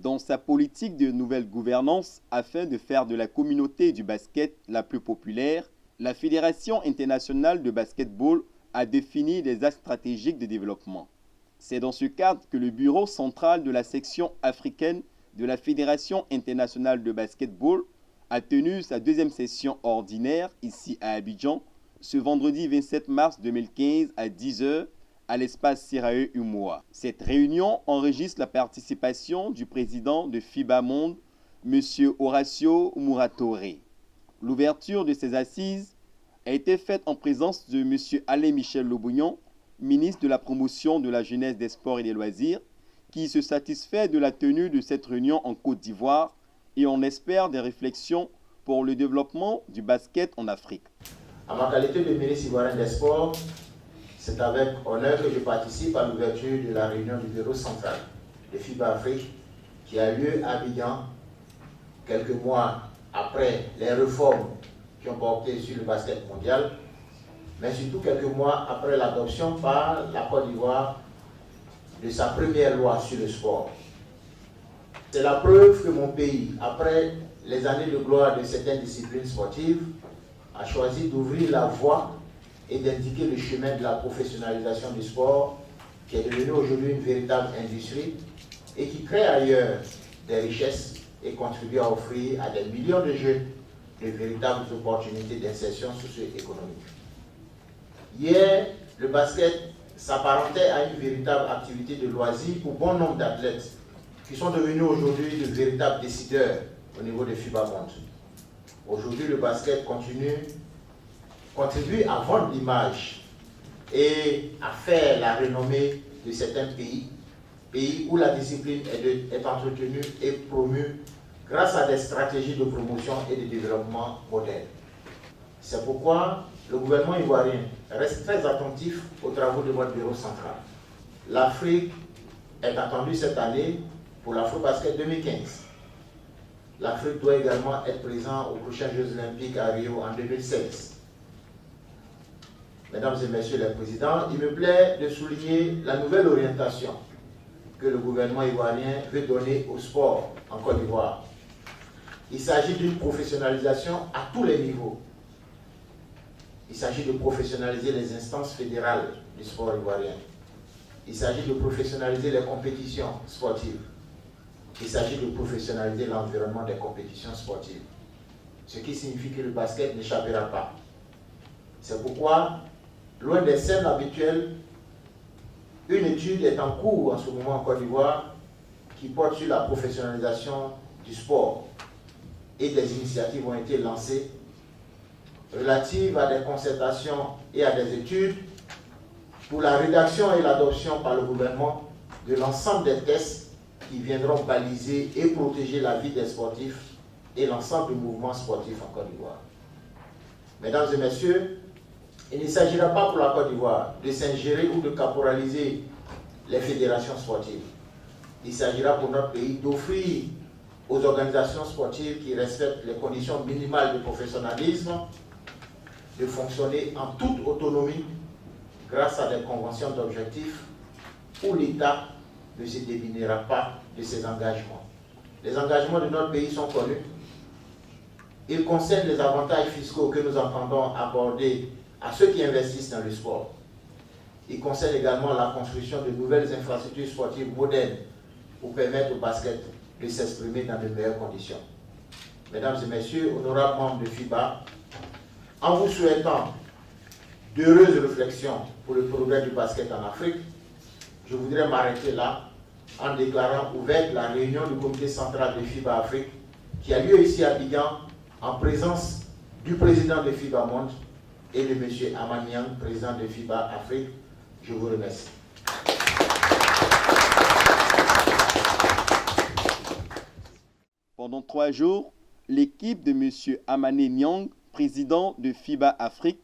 Dans sa politique de nouvelle gouvernance, afin de faire de la communauté du basket la plus populaire, la Fédération internationale de basketball a défini des axes stratégiques de développement. C'est dans ce cadre que le bureau central de la section africaine de la Fédération internationale de basketball a tenu sa deuxième session ordinaire ici à Abidjan ce vendredi 27 mars 2015 à 10 h à l'espace Sirae Umoa. Cette réunion enregistre la participation du président de FIBA Monde, M. Horacio Muratoré. L'ouverture de ces assises a été faite en présence de M. Alain-Michel Lobougnon, ministre de la Promotion de la Jeunesse, des Sports et des Loisirs, qui se satisfait de la tenue de cette réunion en Côte d'Ivoire et on espère des réflexions pour le développement du basket en Afrique. En ma qualité de ministre ivoirien des Sports, c'est avec honneur que je participe à l'ouverture de la réunion du bureau central de FIBA Afrique qui a lieu à Abidjan quelques mois après les réformes qui ont porté sur le basket mondial, mais surtout quelques mois après l'adoption par la Côte d'Ivoire de sa première loi sur le sport. C'est la preuve que mon pays, après les années de gloire de certaines disciplines sportives, a choisi d'ouvrir la voie et d'indiquer le chemin de la professionnalisation du sport qui est devenu aujourd'hui une véritable industrie et qui crée ailleurs des richesses et contribue à offrir à des millions de jeunes de véritables opportunités d'insertion socio-économique. Hier, le basket s'apparentait à une véritable activité de loisir pour bon nombre d'athlètes qui sont devenus aujourd'hui de véritables décideurs au niveau de FIBA Monde. Aujourd'hui, le basket contribue à vendre l'image et à faire la renommée de certains pays où la discipline est entretenue et promue grâce à des stratégies de promotion et de développement modernes. C'est pourquoi le gouvernement ivoirien reste très attentif aux travaux de votre bureau central. L'Afrique est attendue cette année pour l'Afro-Basket 2015. L'Afrique doit également être présente aux prochains Jeux Olympiques à Rio en 2016. Mesdames et Messieurs les Présidents, il me plaît de souligner la nouvelle orientation que le gouvernement ivoirien veut donner au sport en Côte d'Ivoire. Il s'agit d'une professionnalisation à tous les niveaux. Il s'agit de professionnaliser les instances fédérales du sport ivoirien. Il s'agit de professionnaliser les compétitions sportives. Il s'agit de professionnaliser l'environnement des compétitions sportives. Ce qui signifie que le basket n'échappera pas. C'est pourquoi, loin des scènes habituelles, une étude est en cours en ce moment en Côte d'Ivoire qui porte sur la professionnalisation du sport et des initiatives ont été lancées relatives à des concertations et à des études pour la rédaction et l'adoption par le gouvernement de l'ensemble des tests qui viendront baliser et protéger la vie des sportifs et l'ensemble du mouvement sportif en Côte d'Ivoire. Mesdames et Messieurs, il ne s'agira pas pour la Côte d'Ivoire de s'ingérer ou de caporaliser les fédérations sportives. Il s'agira pour notre pays d'offrir aux organisations sportives qui respectent les conditions minimales de professionnalisme de fonctionner en toute autonomie grâce à des conventions d'objectifs où l'État ne se déminera pas de ses engagements. Les engagements de notre pays sont connus. Ils concernent les avantages fiscaux que nous entendons aborder à ceux qui investissent dans le sport. Ils concernent également la construction de nouvelles infrastructures sportives modernes pour permettre au basket de s'exprimer dans de meilleures conditions. Mesdames et Messieurs, honorables membres de FIBA, en vous souhaitant d'heureuses réflexions pour le progrès du basket en Afrique, je voudrais m'arrêter là en déclarant ouverte la réunion du comité central de FIBA Afrique qui a lieu ici à Abidjan en présence du président de FIBA Monde et de M. Amanian, président de FIBA Afrique. Je vous remercie. Pendant 3 jours, l'équipe de M. Amane Niang, président de FIBA Afrique,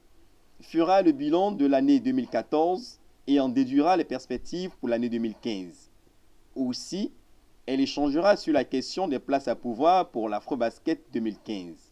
fera le bilan de l'année 2014 et en déduira les perspectives pour l'année 2015. Aussi, elle échangera sur la question des places à pouvoir pour l'Afro-Basket 2015.